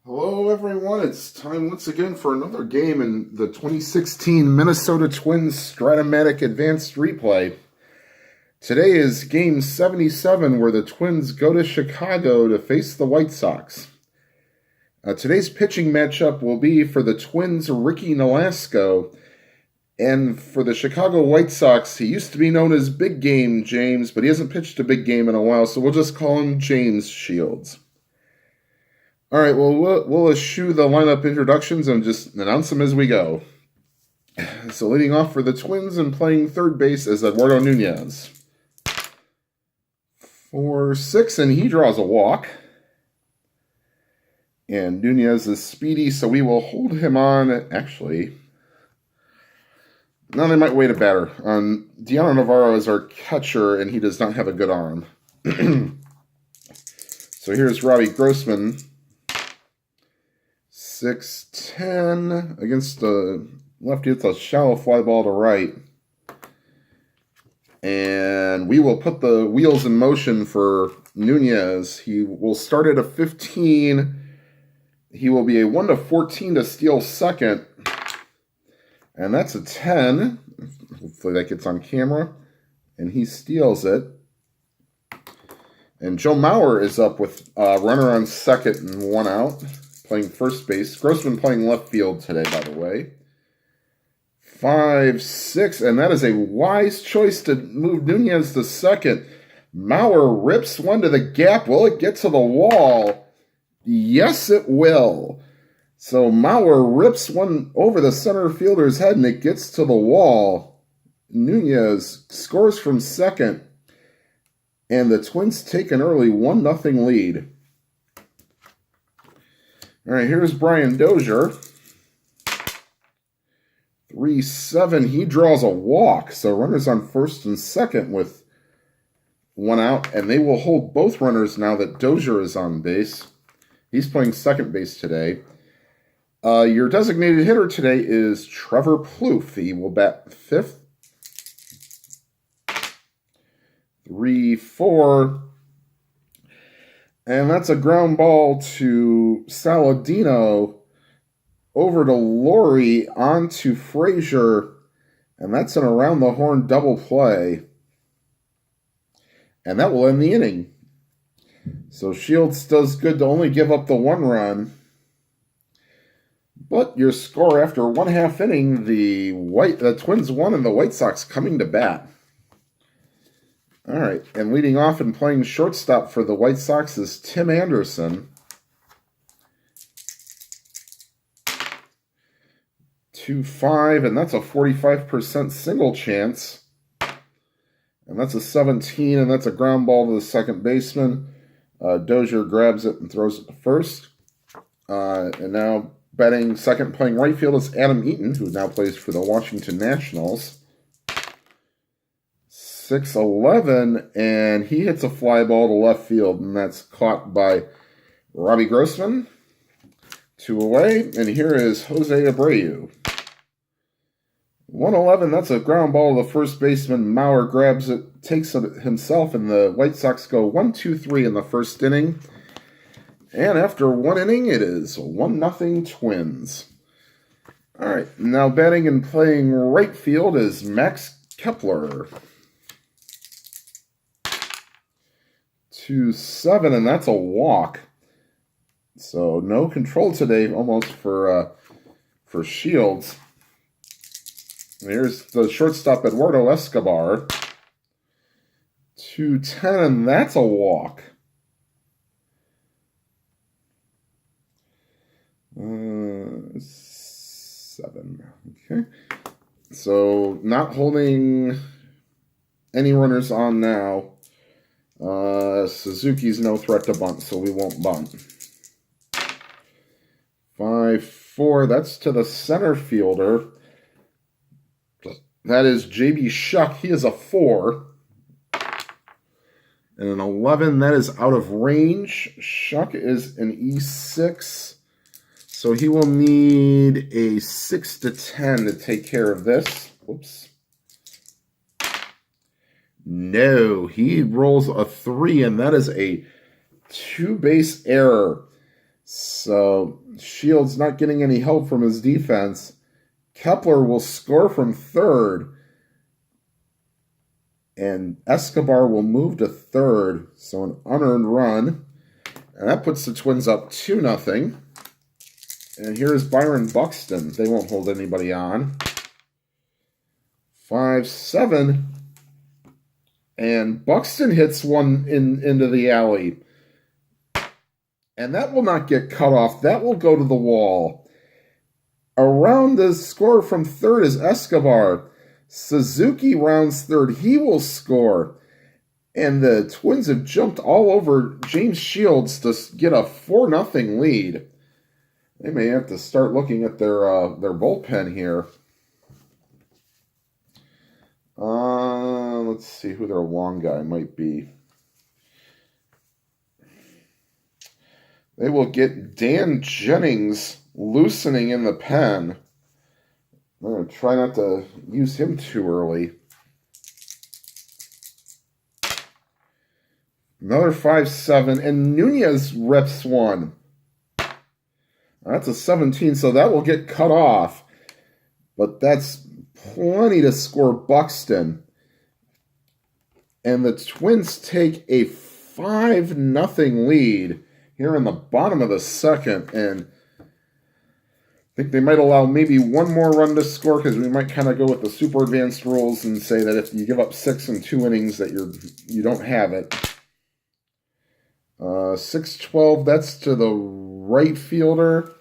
Hello, everyone. It's time once again for another game in the 2016 Minnesota Twins Stratomatic Advanced Replay. Today is Game 77, where the Twins go to Chicago to face the White Sox. Today's pitching matchup will be for the Twins' Ricky Nolasco, and for the Chicago White Sox, he used to be known as Big Game James, but he hasn't pitched a big game in a while, so we'll just call him James Shields. All right, well, we'll eschew the lineup introductions and just announce them as we go. So leading off for the Twins and playing third base is Eduardo Nunez. For 6, and he draws a walk. And Nunez is speedy, so we will hold him on. Actually, now they might wait a batter. Deanna Navarro is our catcher, and he does not have a good arm. So here's Robbie Grossman. 6-10 against the lefty. It's a shallow fly ball to right. And we will put the wheels in motion for Nunez. He will start at a 15. He will be a 1-14 to steal second. And that's a 10. Hopefully that gets on camera. And he steals it. And Joe Mauer is up with a runner on second and 1 out. Playing first base. Grossman playing left field today, by the way. 5-6, and that is a wise choice to move Nunez to second. Mauer rips one to the gap. Will it get to the wall? Yes, it will. So Mauer rips one over the center fielder's head, and it gets to the wall. Nunez scores from second, and the Twins take an early 1-0 lead. All right, here's Brian Dozier. 3-7. He draws a walk. So runners on first and second with 1 out. And they will hold both runners now that Dozier is on base. He's playing second base today. Your designated hitter today is Trevor Plouffe. He will bat fifth. 3-4. And that's a ground ball to Saladino, over to Laurie, onto Frazier, and that's an around-the-horn double play. And that will end the inning. So Shields does good to only give up the 1 run. But your score after 1/2 inning, the Twins won and the White Sox coming to bat. All right, and leading off and playing shortstop for the White Sox is Tim Anderson. 2-5, and that's a 45% single chance. And that's a 17, and that's a ground ball to the second baseman. Dozier grabs it and throws it to first. And now batting second, playing right field is Adam Eaton, who now plays for the Washington Nationals. 6-11, and he hits a fly ball to left field, and that's caught by Robbie Grossman. 2 away, and here is Jose Abreu. 1-11, that's a ground ball to the first baseman. Mauer grabs it, takes it himself, and the White Sox go 1-2-3 in the first inning. And after 1 inning, it is 1-0 Twins. All right, now batting and playing right field is Max Kepler. 2-7, and that's a walk. So no control today, almost for Shields. And here's the shortstop Eduardo Escobar. 2-10, and that's a walk. 7. Okay. So not holding any runners on now. Suzuki's no threat to bunt, so we won't bunt. 5-4, that's to the center fielder. That is J.B. Shuck. He is a 4. And an 11, that is out of range. Shuck is an E6. So he will need a 6-10 to take care of this. Whoops. No, he rolls a 3, and that is a 2-base error. So Shields not getting any help from his defense. Kepler will score from third. And Escobar will move to third. So an unearned run. And that puts the Twins up 2-0. And here's Byron Buxton. They won't hold anybody on. 5-7. And Buxton hits one into the alley. And that will not get cut off. That will go to the wall. Around the score from third is Escobar. Suzuki rounds third. He will score. And the Twins have jumped all over James Shields to get a 4-0 lead. They may have to start looking at their bullpen here. Let's see who their long guy might be. They will get Dan Jennings loosening in the pen. I'm going to try not to use him too early. Another 5-7, and Nunez rips one. That's a 17, so that will get cut off. But that's plenty to score Buxton. And the Twins take a 5-0 lead here in the bottom of the second. And I think they might allow maybe one more run to score because we might kind of go with the super advanced rules and say that if you give up 6 in 2 innings that you don't have it. 6-12, that's to the right fielder.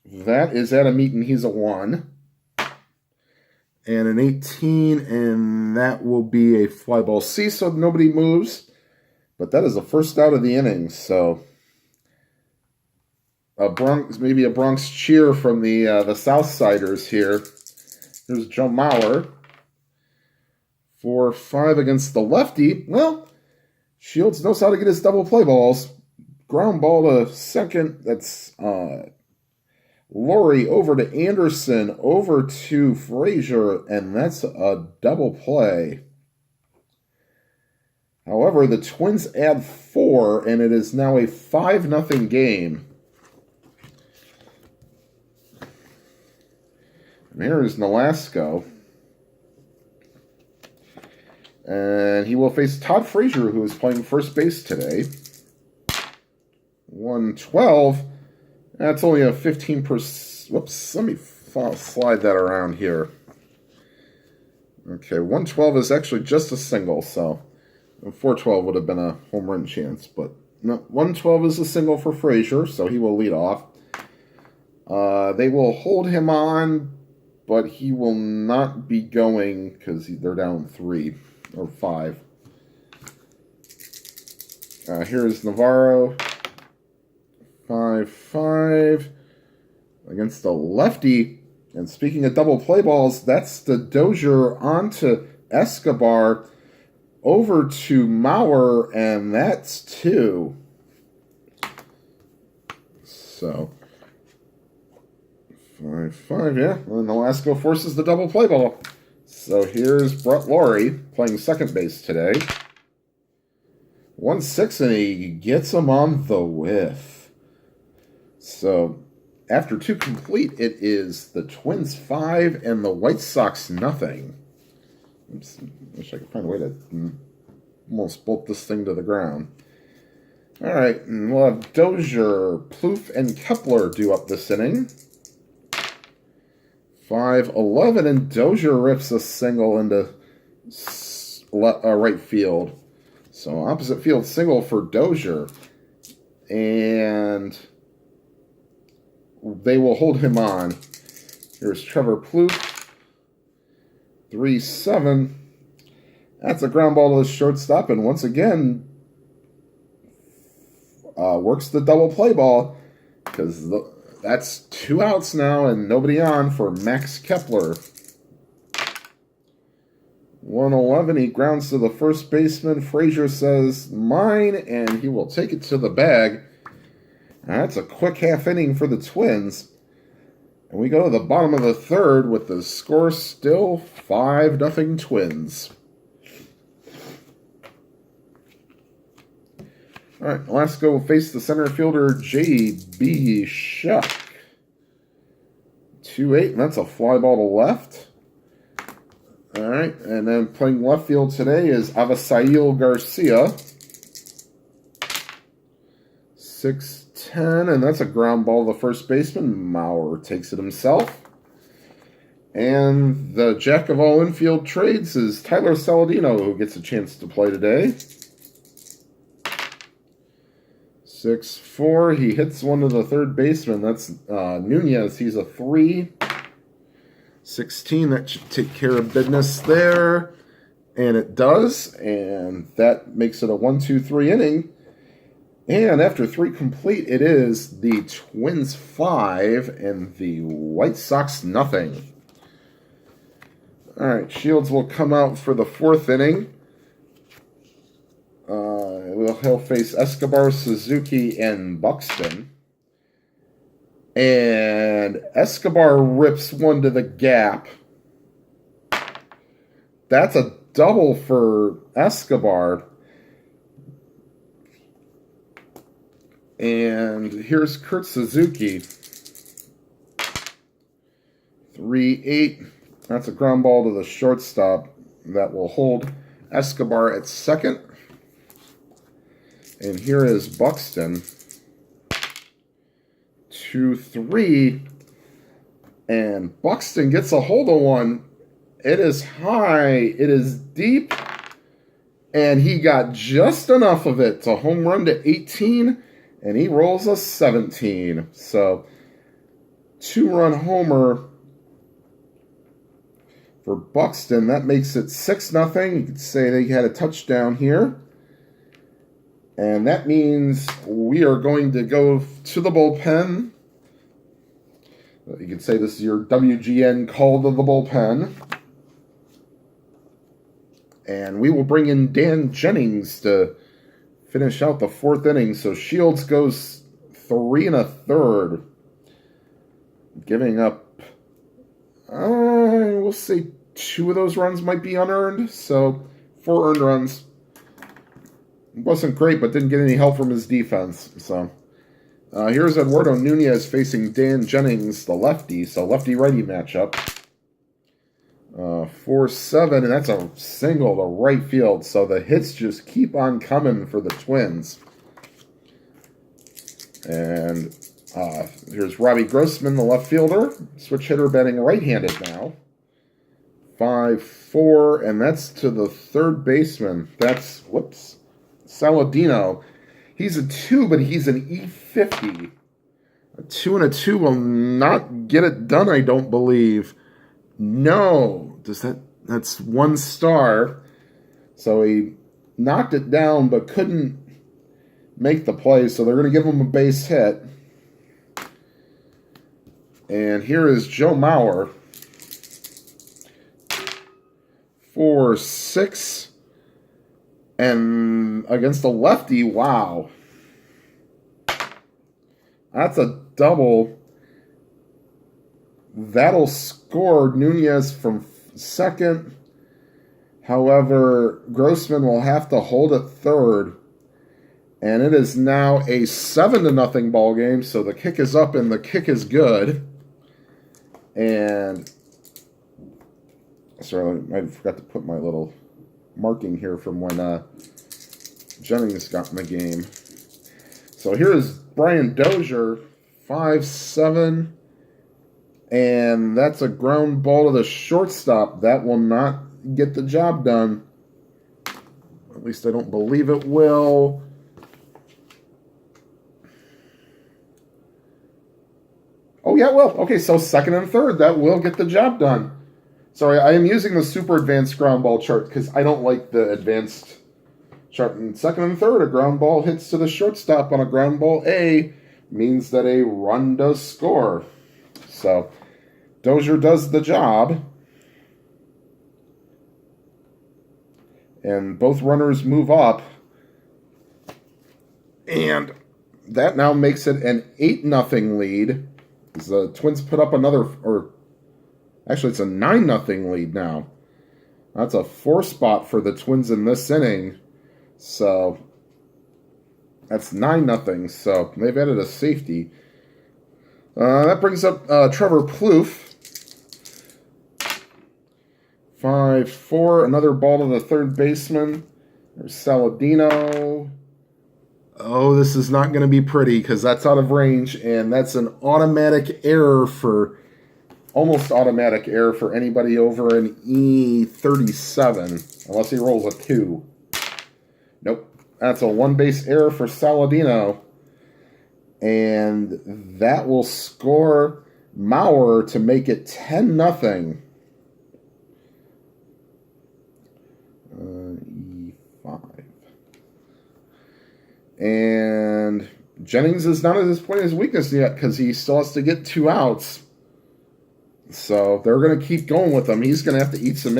That is Adam Eaton. He's a 1. And an 18, and that will be a fly ball C, so nobody moves. But that is the first out of the inning, so maybe a Bronx cheer from the Southsiders here. Here's Joe Mauer. 4-5 against the lefty. Well, Shields knows how to get his double play balls. Ground ball to second. That's Laurie over to Anderson, over to Frazier, and that's a double play. However, the Twins add 4, and it is now a 5-0 game. And here is Nolasco. And he will face Todd Frazier, who is playing first base today. 1-12. That's only a 15%. Whoops, let me slide that around here. Okay, 112 is actually just a single, so 412 would have been a home run chance. But no, 112 is a single for Frazier, so he will lead off. They will hold him on, but he will not be going because they're down 3 or 5. Here's Navarro. 5-5 against the lefty. And speaking of double play balls, that's the Dozier onto Escobar over to Mauer, and that's 2. So 5-5, yeah. And Nolasco forces the double play ball. So here's Brett Laurie playing second base today. 1-6, and he gets him on the whiff. So, after 2 complete, it is the Twins 5 and the White Sox nothing. Oops, wish I could find a way to almost bolt this thing to the ground. All right, and we'll have Dozier, Plouffe, and Kepler do up this inning. 5-11, and Dozier rips a single into right field. So, opposite field single for Dozier. And they will hold him on. Here's Trevor Plouffe. 3-7. That's a ground ball to the shortstop, and once again works the double play ball because that's 2 outs now and nobody on for Max Kepler. 1-11. He grounds to the first baseman. Frazier says mine, and he will take it to the bag. That's a quick half inning for the Twins. And we go to the bottom of the third with the score still 5-0 Twins. All right, Nolasco will face the center fielder, J.B. Shuck. 2-8, and that's a fly ball to left. All right, and then playing left field today is Avisail Garcia. 6-10, and that's a ground ball to the first baseman. Maurer takes it himself. And the jack of all infield trades is Tyler Saladino, who gets a chance to play today. 6-4. He hits one to the third baseman. That's Nunez. He's a 3. 16. That should take care of business there. And it does. And that makes it a 1-2-3 inning. And after 3 complete, it is the Twins 5 and the White Sox nothing. All right, Shields will come out for the 4th inning. He'll face Escobar, Suzuki, and Buxton. And Escobar rips one to the gap. That's a double for Escobar. And here's Kurt Suzuki. 3-8. That's a ground ball to the shortstop that will hold Escobar at second. And here is Buxton. 2-3. And Buxton gets a hold of one. It is high. It is deep. And he got just enough of it to home run to 18. And he rolls a 17. So, 2-run homer for Buxton. That makes it 6-0. You could say they had a touchdown here. And that means we are going to go to the bullpen. You could say this is your WGN call to the bullpen. And we will bring in Dan Jennings to finish out the 4th inning. So Shields goes 3 1/3. Giving up, we'll say 2 of those runs might be unearned. So 4 earned runs. Wasn't great, but didn't get any help from his defense. So here's Eduardo Nunez facing Dan Jennings, the lefty. So lefty-righty matchup. 4-7, and that's a single to right field. So the hits just keep on coming for the Twins. And here's Robbie Grossman, the left fielder. Switch hitter batting right-handed now. 5-4, and that's to the third baseman. That's, Saladino. He's a 2, but he's an E50. A 2 and a 2 will not get it done, I don't believe. No. That's 1 star. So he knocked it down, but couldn't make the play. So they're going to give him a base hit. And here is Joe Mauer. 4-6. And against the lefty, wow. That's a double. That'll score Nunez from second. However, Grossman will have to hold at third. And it is now a 7-0 ball game. So the kick is up and the kick is good. And sorry, I forgot to put my little marking here from when Jennings got in the game. So here is Brian Dozier, 5-7, and that's a ground ball to the shortstop. That will not get the job done. At least I don't believe it will. Oh, yeah, it will. Okay, so second and third, that will get the job done. Sorry, I am using the super advanced ground ball chart because I don't like the advanced chart. In second and third, a ground ball hits to the shortstop on a ground ball A means that a run does score. So Dozier does the job. And both runners move up. And that now makes it an 8-0 lead. The Twins put up another, actually, it's a 9-0 lead now. That's a 4 spot for the Twins in this inning. So That's 9-0, so they've added a safety. That brings up Trevor Plouffe. 5-4, another ball to the third baseman. There's Saladino. Oh, this is not going to be pretty because that's out of range, and that's an automatic error for, almost automatic error for anybody over an E37, unless he rolls a 2. Nope, that's a one-base error for Saladino, and that will score Maurer to make it 10-0. E5. And Jennings is not at this point his weakness yet because he still has to get 2 outs. So they're going to keep going with him. He's going to have to eat some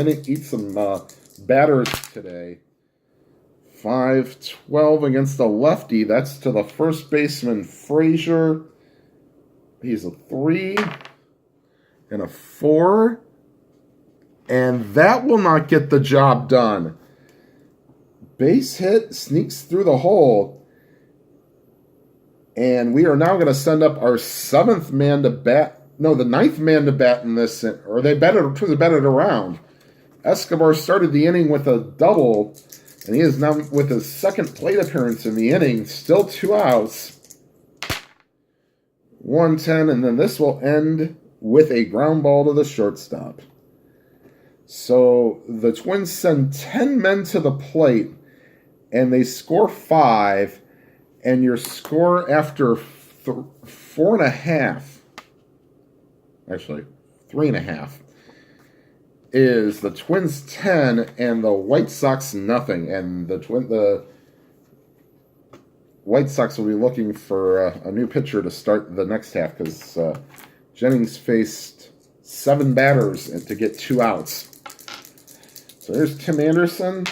batters today. 5-12 against the lefty. That's to the first baseman, Frazier. He's a 3 and a 4. And that will not get the job done. Base hit, sneaks through the hole. And we are now going to send up our 7th man to bat. No, the 9th man to bat in this. Or they batted around. Escobar started the inning with a double. And he is now with his 2nd plate appearance in the inning. Still 2 outs. 1-10. And then this will end with a ground ball to the shortstop. So the Twins send 10 men to the plate, and they score 5, and your score after 4.5, actually 3.5, is the Twins 10 and the White Sox nothing. And the White Sox will be looking for a new pitcher to start the next half because Jennings faced 7 batters to get 2 outs. So here's Tim Anderson,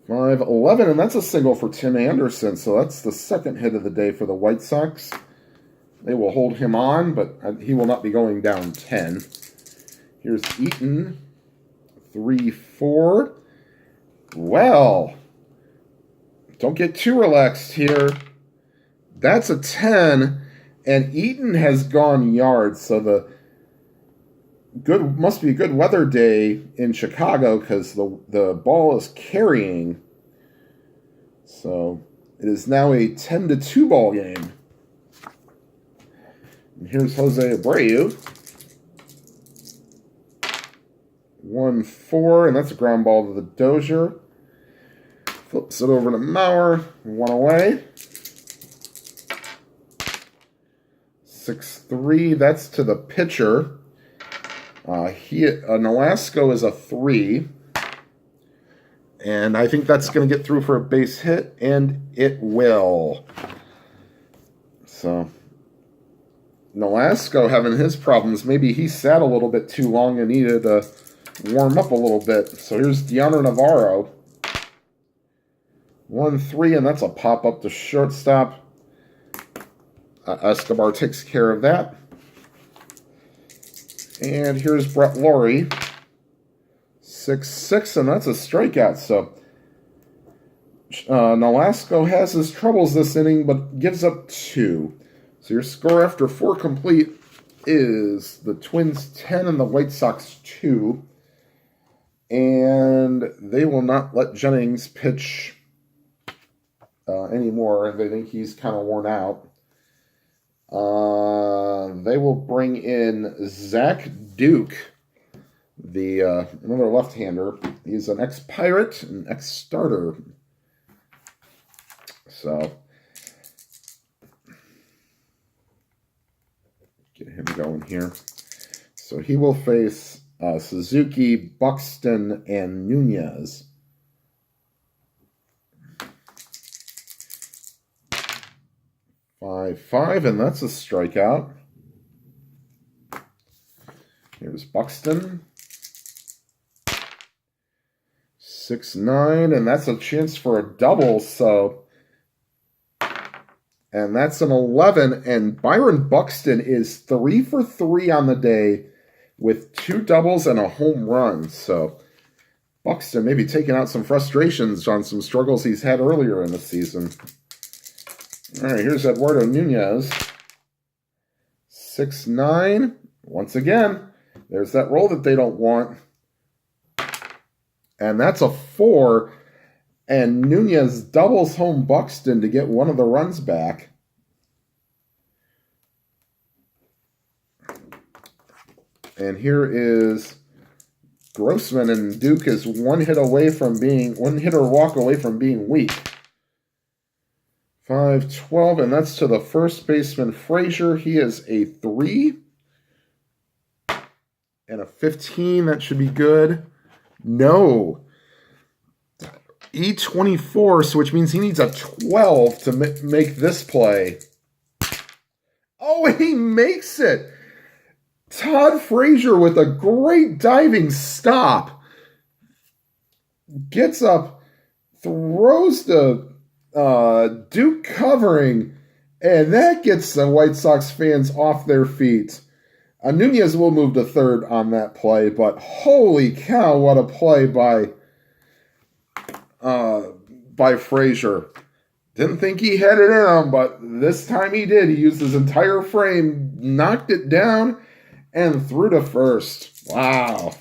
5-11, and that's a single for Tim Anderson. So that's the 2nd hit of the day for the White Sox. They will hold him on, but he will not be going down 10. Here's Eaton, 3-4. Well, don't get too relaxed here. That's a 10, and Eaton has gone yards, so must be a good weather day in Chicago because the ball is carrying. So it is now a 10-2 ball game. And here's Jose Abreu. 1-4, and that's a ground ball to the Dozier. Flips it over to Maurer. 1 away. 6-3, that's to the pitcher. Nolasco is a 3, and I think that's going to get through for a base hit, and it will. So, Nolasco having his problems. Maybe he sat a little bit too long and needed to warm up a little bit. So here's Deanna Navarro. 1-3, and that's a pop-up to shortstop. Escobar takes care of that. And here's Brett Laurie, 6-6, and that's a strikeout. So Nolasco has his troubles this inning, but gives up 2. So your score after 4 complete is the Twins 10 and the White Sox 2. And they will not let Jennings pitch anymore. They think he's kind of worn out. They will bring in Zach Duke, another left-hander. He's an ex-Pirate, an ex-starter. So, get him going here. So he will face Suzuki, Buxton, and Nunez. 5-5, and that's a strikeout. Here's Buxton. 6-9, and that's a chance for a double, so... And that's an 11, and Byron Buxton is 3 for 3 on the day with 2 doubles and a home run. So Buxton maybe taking out some frustrations on some struggles he's had earlier in the season. All right, here's Eduardo Nunez. 6-9. Once again, there's that roll that they don't want. And that's a 4. And Nunez doubles home Buxton to get one of the runs back. And here is Grossman, and Duke is one hit or walk away from being weak. 5-12, and that's to the first baseman Frazier. He is a 3 and a 15. That should be good. No. E24, so which means he needs a 12 to make this play. Oh, he makes it. Todd Frazier with a great diving stop. Gets up, throws the Duke covering, and that gets the White Sox fans off their feet. Nunez will move to third on that play, but holy cow, what a play by Frazier. Didn't think he had it in him, but this time he did. He used his entire frame, knocked it down, and threw to first. Wow.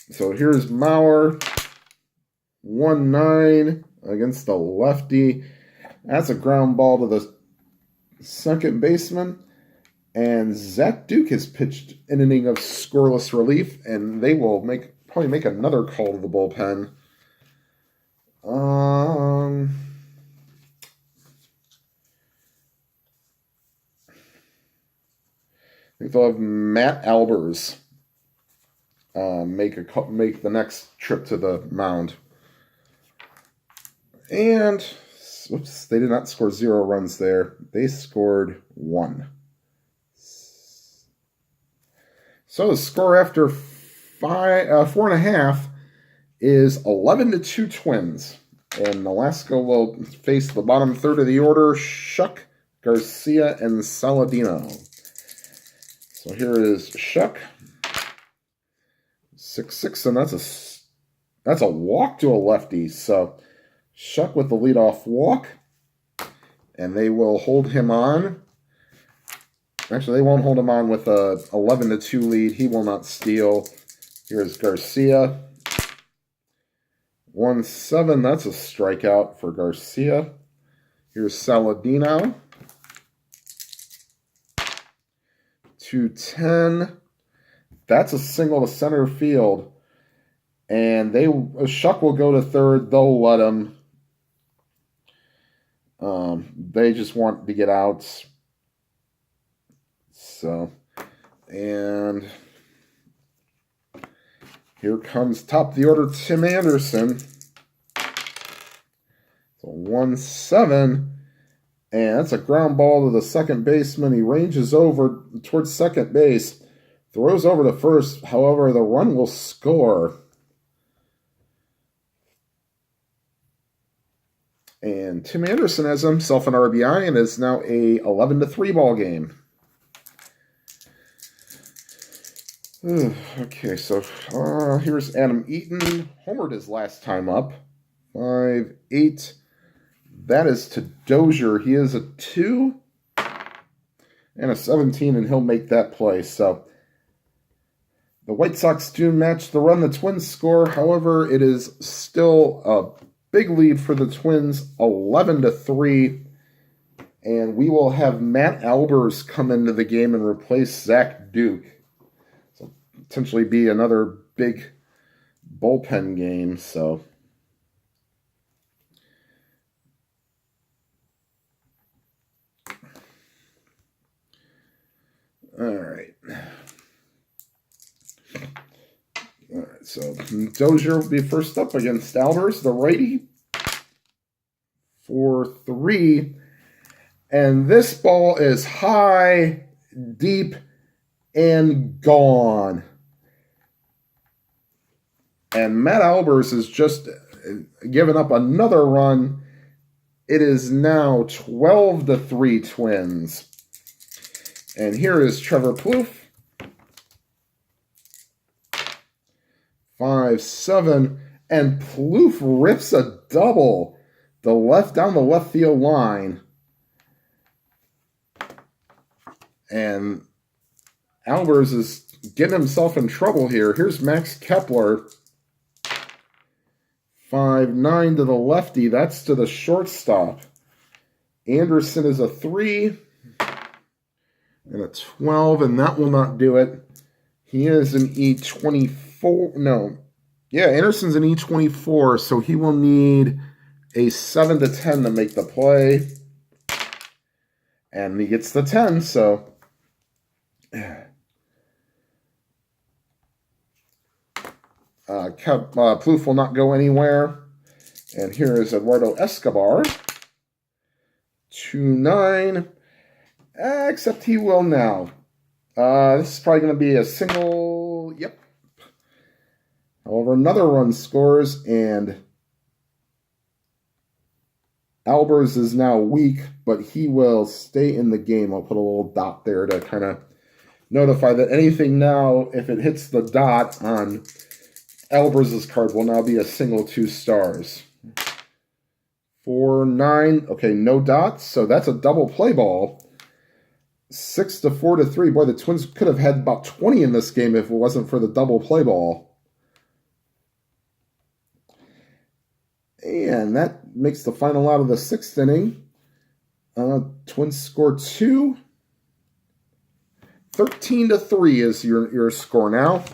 So here's Mauer. 1-9 against the lefty. That's a ground ball to the second baseman. And Zach Duke has pitched an inning of scoreless relief, and they will probably make another call to the bullpen. I think they'll have Matt Albers make the next trip to the mound. And whoops, they did not score 0 runs there. They scored 1. So the score after 4.5 is 11-2 Twins. And Nolasco will face the bottom third of the order, Shuck, Garcia, and Saladino. So here is Shuck. 6-6, and that's a walk to a lefty. So Shuck with the leadoff walk, and they will hold him on. Actually, they won't hold him on with a 11-2 lead. He will not steal. Here's Garcia. 1-7, that's a strikeout for Garcia. Here's Saladino. 2-10. That's a single to center field. And Shuck will go to third. They'll let him. They just want to get outs. So, and here comes top of the order, Tim Anderson. So 1-7. And that's a ground ball to the second baseman. He ranges over towards second base. Throws over to first. However, the run will score. And Tim Anderson has himself an RBI and is now a 11-3 ball game. Okay, so here's Adam Eaton. Homered his last time up. 5-8. That is to Dozier. He is a 2 and a 17, and he'll make that play. So the White Sox do match the run the Twins score. However, it is still a big lead for the Twins, 11-3. And we will have Matt Albers come into the game and replace Zach Duke. So potentially be another big bullpen game. So all right. All right, so Dozier will be first up against Albers, the righty, for 3. And this ball is high, deep, and gone. And Matt Albers has just given up another run. It is now 12-3 Twins. And here is Trevor Plouffe. 5-7, and Plouffe rips a double down the left field line. And Albers is getting himself in trouble here. Here's Max Kepler. 5-9 to the lefty. That's to the shortstop. Anderson is a 3 and a 12, and that will not do it. He is an E24. No. Yeah, Anderson's an E24, so he will need a 7 to 10 to make the play. And he gets the 10, so... Plouffe will not go anywhere. And here is Eduardo Escobar. 2-9. Except he will now. This is probably going to be a single. Yep. However, another run scores, and Albers is now weak, but he will stay in the game. I'll put a little dot there to kind of notify that anything now, if it hits the dot on Albers' card, will now be a single 2 stars. 4-9. Okay, no dots, so that's a double play ball. 6 to 4 to 3. Boy, the Twins could have had about 20 in this game if it wasn't for the double play ball. And that makes the final out of the 6th inning. Twins score 2. 13 to 3 is your score now.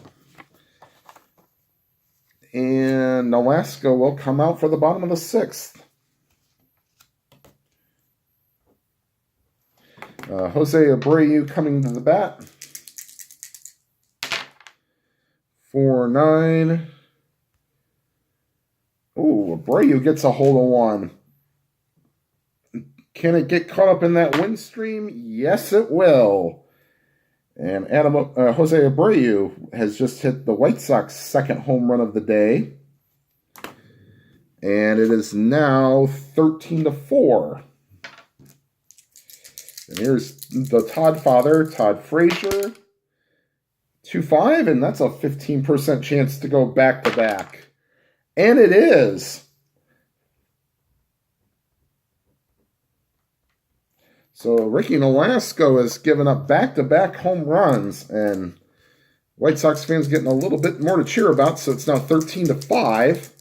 And Nolasco will come out for the bottom of the 6th. Jose Abreu coming to the bat. 4-9. Ooh, Abreu gets a hold of one. Can it get caught up in that wind stream? Yes, it will. And Jose Abreu has just hit the White Sox second home run of the day. And it is now 13 to 4. And here's the Todd father, Todd Frazier. 2-5, and that's a 15% chance to go back-to-back. And it is. So Ricky Nolasco has given up back-to-back home runs, and White Sox fans getting a little bit more to cheer about, so it's now 13 to 5.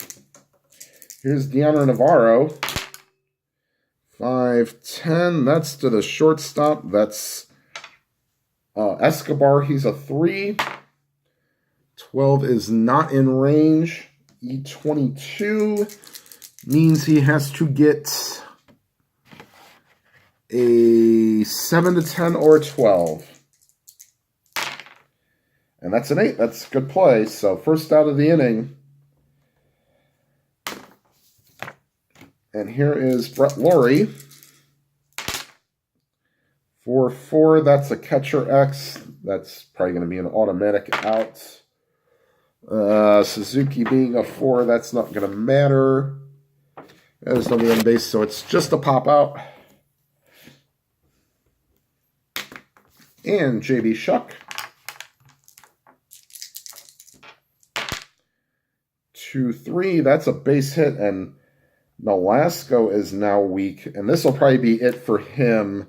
Here's Deanna Navarro. 5-10, that's to the shortstop. That's Escobar, he's a 3. 12 is not in range. E22 means he has to get a 7 to 10 or a 12. And that's an 8. That's a good play. So first out of the inning. And here is Brett Laurie. 4-4. That's a catcher X. That's probably going to be an automatic out. Suzuki being a 4, that's not going to matter. There's nobody on base, so it's just a pop out. And JB Shuck. 2-3, that's a base hit, and Nolasco is now weak, and this will probably be it for him.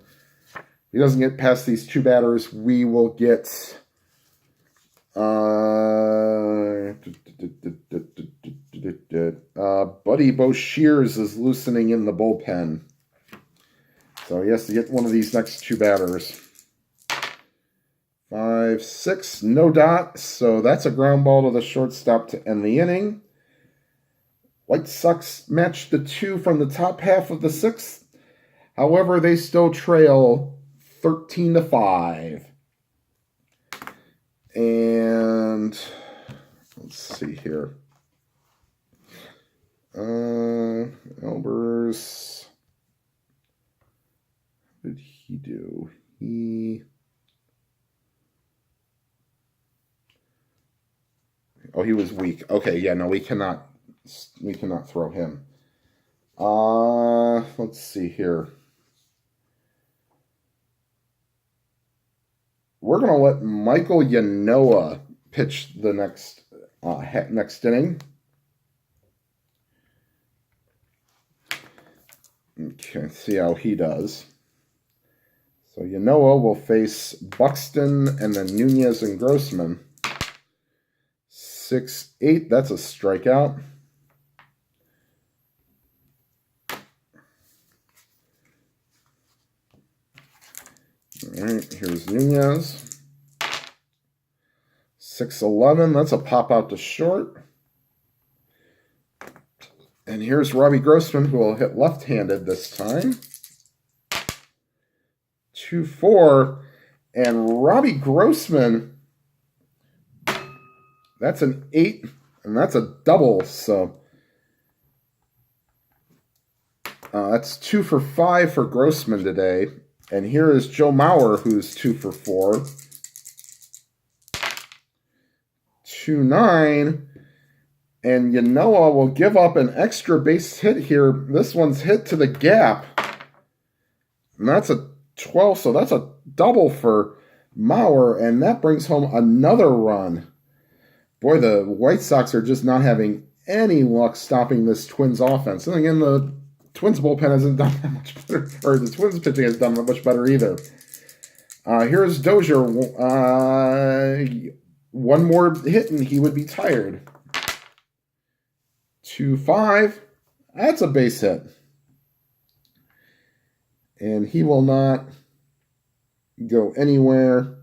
If he doesn't get past these 2 batters, we will get Buddy Boshears is loosening in the bullpen. So he has to get one of these next 2 batters. 5-6, no dot. So that's a ground ball to the shortstop to end the inning. White Sox matched the 2 from the top half of the 6th. However, they still trail 13 to 5. And let's see here. Albers. What did he do? He was weak. Okay, yeah, no, we cannot throw him. Let's see here. We're going to let Michael Yanoa pitch the next inning. Okay, see how he does. So Yanoa will face Buxton and then Nunez and Grossman. 6-8, that's a strikeout. All right, here's Nunez. 6-11, that's a pop out to short. And here's Robbie Grossman, who will hit left-handed this time. 2-4, and Robbie Grossman, that's an 8, and that's a double, so that's 2 for 5 for Grossman today. And here is Joe Mauer, who's 2 for 4. 2-9, and Yanoa will give up an extra base hit here. This one's hit to the gap, and that's a 12, so that's a double for Mauer, and that brings home another run. Boy, the White Sox are just not having any luck stopping this Twins offense. And again, the Twins bullpen hasn't done that much better, or the Twins pitching has done that much better either. Here's Dozier. One more hit and he would be tired. 2-5. That's a base hit. And he will not go anywhere.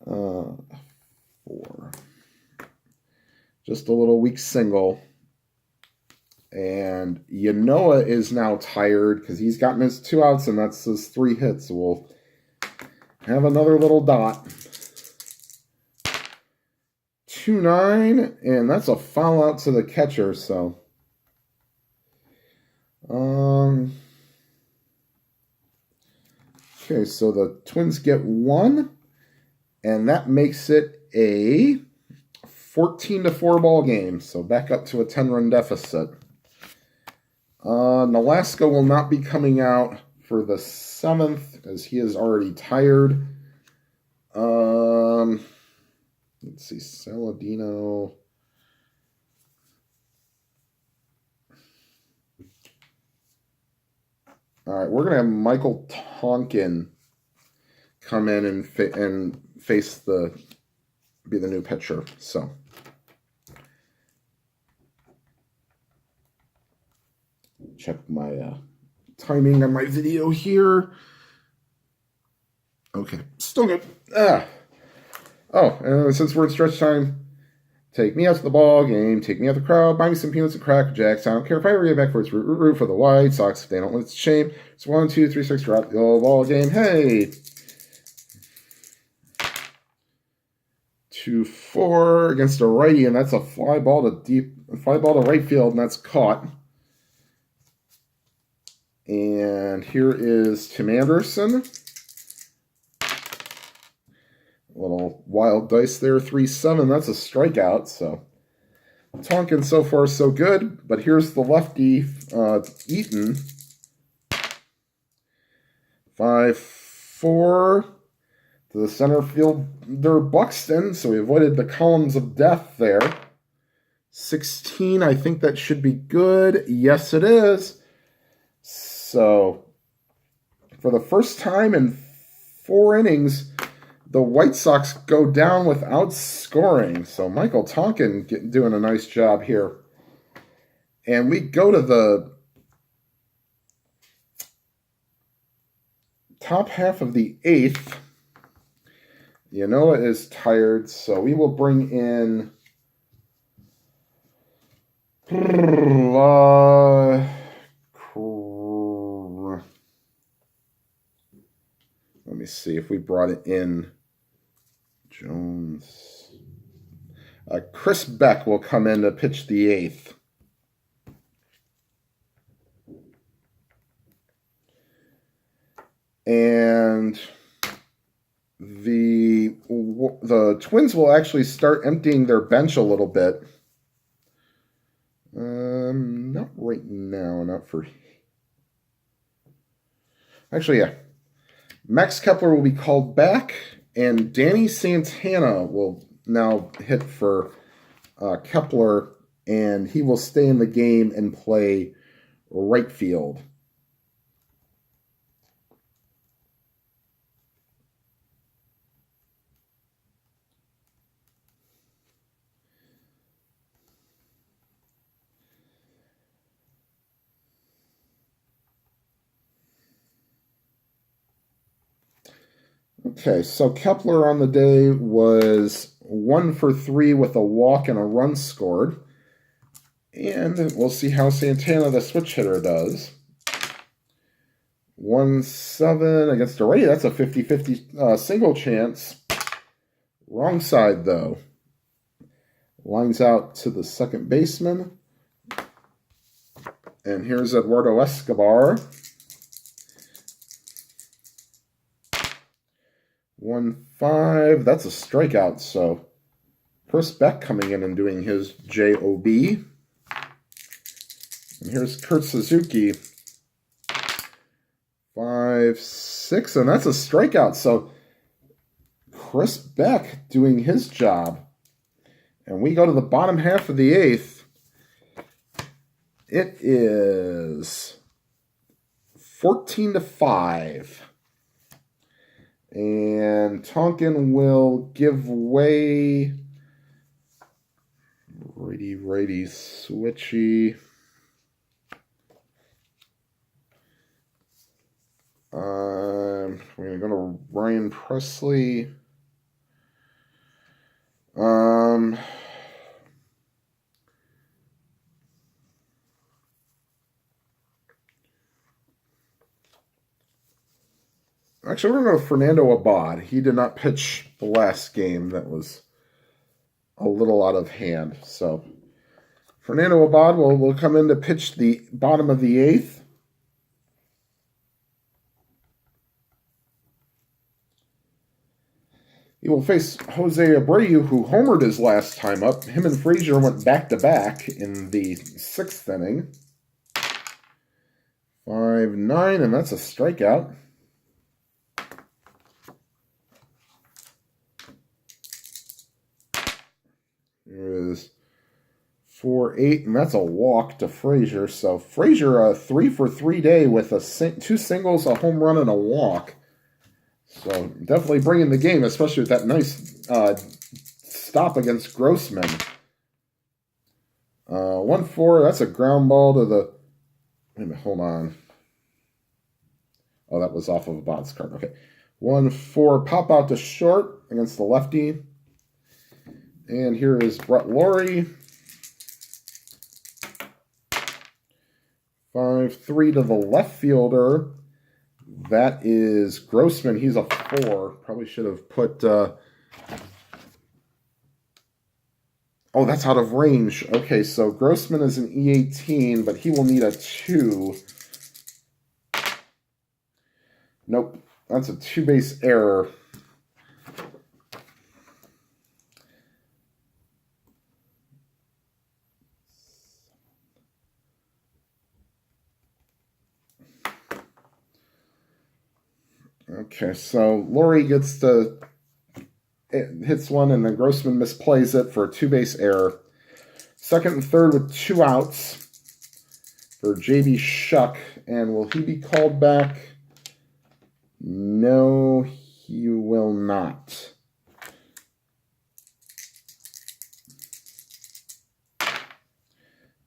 4. Just a little weak single. And Yanoa is now tired because he's gotten his 2 outs and that's his 3 hits. So we'll have another little dot. 2-9, and that's a foul out to the catcher. So, okay, so the Twins get 1, and that makes it a 14-4 ball game. So back up to a 10-run deficit. Nolasco will not be coming out for the 7th as he is already tired. Let's see, Saladino. All right, we're going to have Michael Tonkin come in and face be the new pitcher. So, check my timing on my video here. Okay, still good. Oh, and since we're in stretch time, take me out to the ball game, take me out the crowd, buy me some peanuts and Cracker Jacks. I don't care if I ever get back for it's root for the White Sox. If they don't win, it's a shame. It's 1, 2, 3, 6, drop the old ball game. Hey! 2-4 against a righty, and that's a fly ball to right field, and that's caught. And here is Tim Anderson. Little wild dice there, 3-7. That's a strikeout. So Tonkin so far so good. But here's the lefty, Eaton. 5-4 to the center fielder Buxton. So we avoided the columns of death there. 16. I think that should be good. Yes, it is. So for the first time in 4 innings, the White Sox go down without scoring. So Michael Tonkin doing a nice job here. And we go to the top half of the 8th. Yanoa is tired, so we will bring in let me see if we brought it in. Jones. Chris Beck will come in to pitch the 8th. And the Twins will actually start emptying their bench a little bit. Not right now, not for... Actually, yeah. Max Kepler will be called back, and Danny Santana will now hit for Kepler, and he will stay in the game and play right field. Okay, so Kepler on the day was 1 for 3 with a walk and a run scored. And we'll see how Santana, the switch hitter, does. 1-7 against a righty. That's a 50-50 single chance. Wrong side, though. Lines out to the second baseman. And here's Eduardo Escobar. 1-5. That's a strikeout, so Chris Beck coming in and doing his JOB. And here's Kurt Suzuki. 5-6, and that's a strikeout. So Chris Beck doing his job. And we go to the bottom half of the 8th. It is 14-5. And Tonkin will give way. Righty, switchy. We're going to go to Ryan Presley. Actually, we're going to go Fernando Abad. He did not pitch the last game. That was a little out of hand. So Fernando Abad will come in to pitch the bottom of the 8th. He will face Jose Abreu, who homered his last time up. Him and Frazier went back-to-back in the 6th inning. 5-9, and that's a strikeout. There is 4-8, and that's a walk to Frazier. So Frazier, a 3-for-3 day with 2 singles, a home run, and a walk. So definitely bringing the game, especially with that nice stop against Grossman. 1-4, that's a ground ball to the... Wait a minute, hold on. Oh, that was off of a box card. Okay. 1-4, pop out to short against the lefty. And here is Brett Laurie. 5-3 to the left fielder. That is Grossman. He's a 4. Probably should have put... Oh, that's out of range. Okay, so Grossman is an E18, but he will need a 2. Nope. That's a 2-base error. Okay, so Laurie hits one, and then Grossman misplays it for a 2-base error. Second and third with 2 outs for J.B. Shuck. And will he be called back? No, he will not.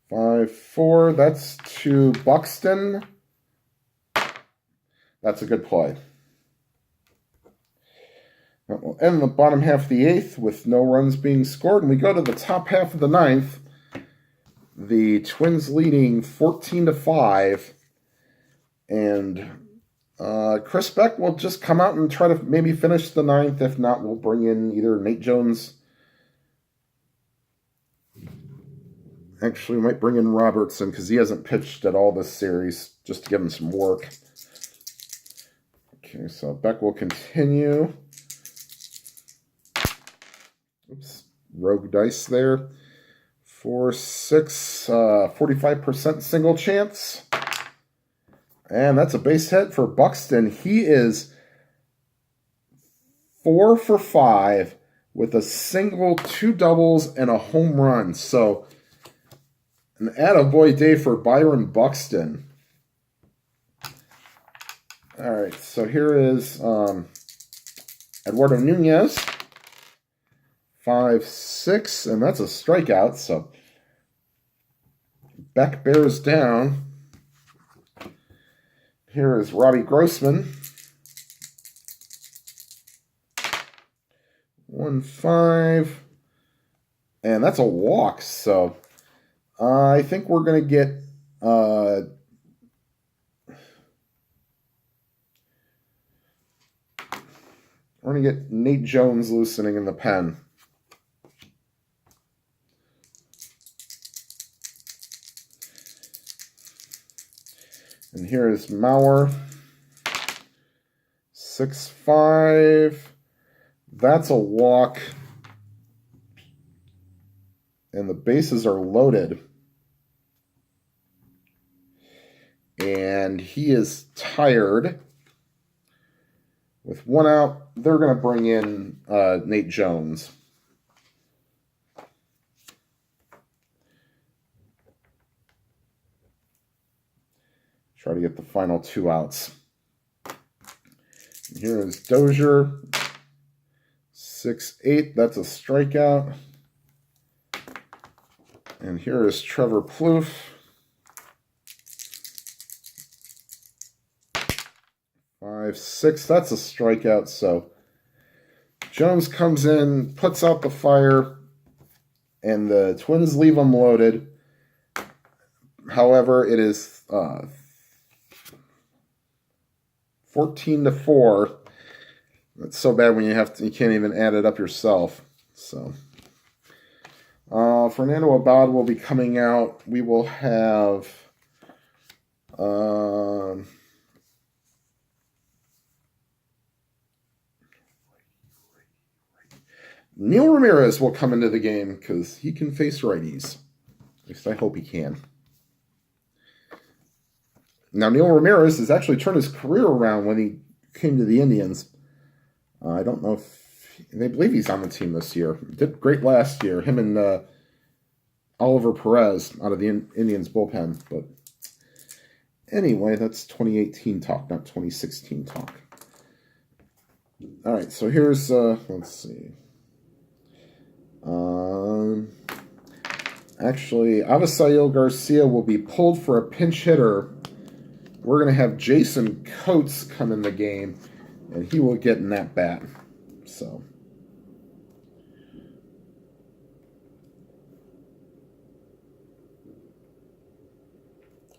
Five, 4, that's to Buxton. That's a good play. We'll end the bottom half of the 8th with no runs being scored, and we go to the top half of the 9th. The Twins leading 14-5, and Chris Beck will just come out and try to maybe finish the 9th. If not, we'll bring in either Nate Jones. Actually, we might bring in Robertson because he hasn't pitched at all this series, just to give him some work. Okay, so Beck will continue. Oops, rogue dice there. 4-6, 45% single chance. And that's a base hit for Buxton. He is 4 for 5 with a single, 2 doubles, and a home run. So An attaboy day for Byron Buxton. All right, so here is Eduardo Nunez. 5-6, and that's a strikeout, so Beck bears down. Here is Robbie Grossman. 1-5, and that's a walk, so I think we're going to get Nate Jones loosening in the pen. And here is Mauer. 6-5. That's a walk. And the bases are loaded. And he is tired. With one out, they're going to bring in Nate Jones. Try to get the final 2 outs. And here is Dozier. 6-8, that's a strikeout. And here is Trevor Plouffe. 5-6, that's a strikeout. So Jones comes in, puts out the fire, and the Twins leave them loaded. However, it is 14-4. That's so bad when you can't even add it up yourself. So Fernando Abad will be coming out. We will have Neil Ramirez will come into the game because he can face righties. At least I hope he can. Now, Neil Ramirez has actually turned his career around when he came to the Indians. I don't know if they believe he's on the team this year. Did great last year, him and Oliver Perez out of the Indians bullpen. But anyway, that's 2018 talk, not 2016 talk. All right, so here's let's see. Actually, Avisail Garcia will be pulled for a pinch hitter. We're going to have Jason Coates come in the game, and he will get in that bat. So,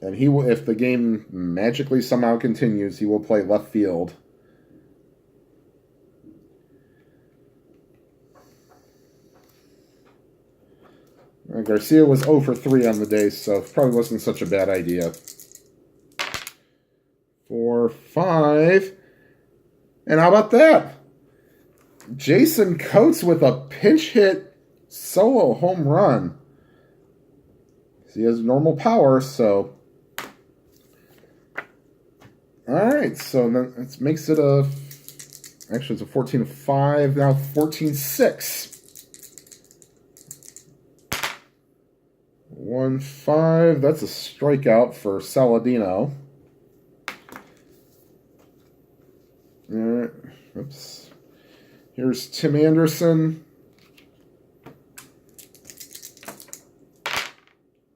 and he will, if the game magically somehow continues, he will play left field. Garcia was 0 for 3 on the day, so it probably wasn't such a bad idea. 4-5. And how about that? Jason Coates with a pinch hit solo home run. He has normal power, so. Alright, so then it makes it actually it's a 14-5, now 14-6. 1-5, that's a strikeout for Saladino. Alright, oops. Here's Tim Anderson.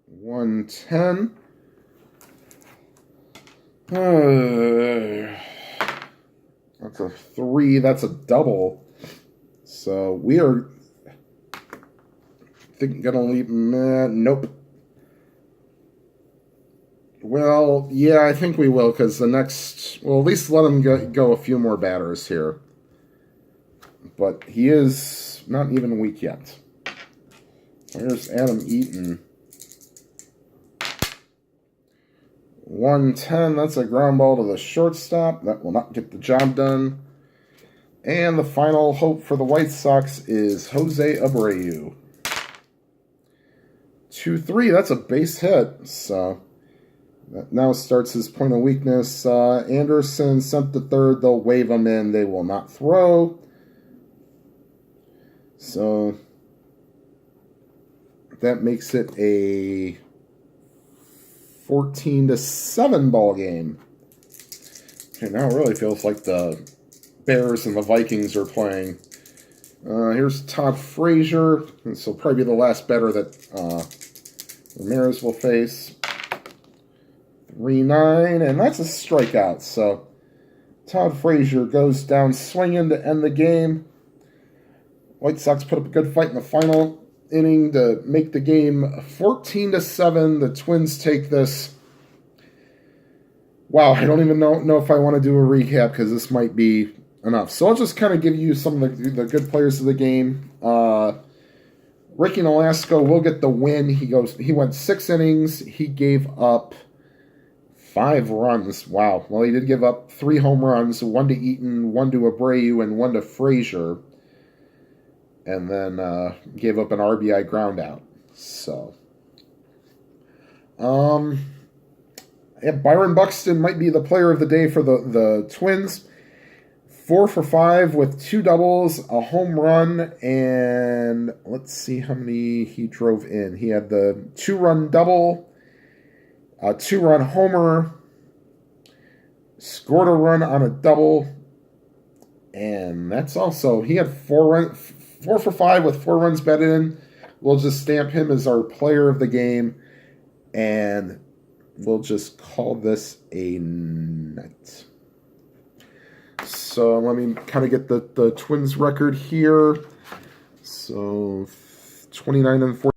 110. That's a 3, that's a double. So we are gonna leave. Nope. Well, yeah, I think we will, because the next... Well, at least let him go a few more batters here. But he is not even weak yet. Here's Adam Eaton. 110, that's a ground ball to the shortstop. That will not get the job done. And the final hope for the White Sox is Jose Abreu. 2-3, that's a base hit, so... That now starts his point of weakness. Anderson sent to third. They'll wave him in. They will not throw. So that makes it a 14-7 ball game. Okay, now it really feels like the Bears and the Vikings are playing. Here's Todd Frazier. This will probably be the last batter that Ramirez will face. 3-9, and that's a strikeout. So Todd Frazier goes down swinging to end the game. White Sox put up a good fight in the final inning to make the game 14-7. The Twins take this. Wow, I don't even know if I want to do a recap because this might be enough. So I'll just kind of give you some of the good players of the game. Ricky Nolasco will get the win. He went 6 innings. He gave up 5 runs. Wow. Well, he did give up 3 home runs, 1 to Eaton, 1 to Abreu, and 1 to Frazier. And then gave up an RBI ground out. So, yeah, Byron Buxton might be the player of the day for the Twins. 4 for 5 with 2 doubles, a home run, and let's see how many he drove in. He had the 2-run double, a 2-run homer, scored a run on a double, and that's also, he had 4 for 5 with 4 runs batted in. We'll just stamp him as our player of the game, and we'll just call this a night. So let me kind of get the Twins record here. So 29-40.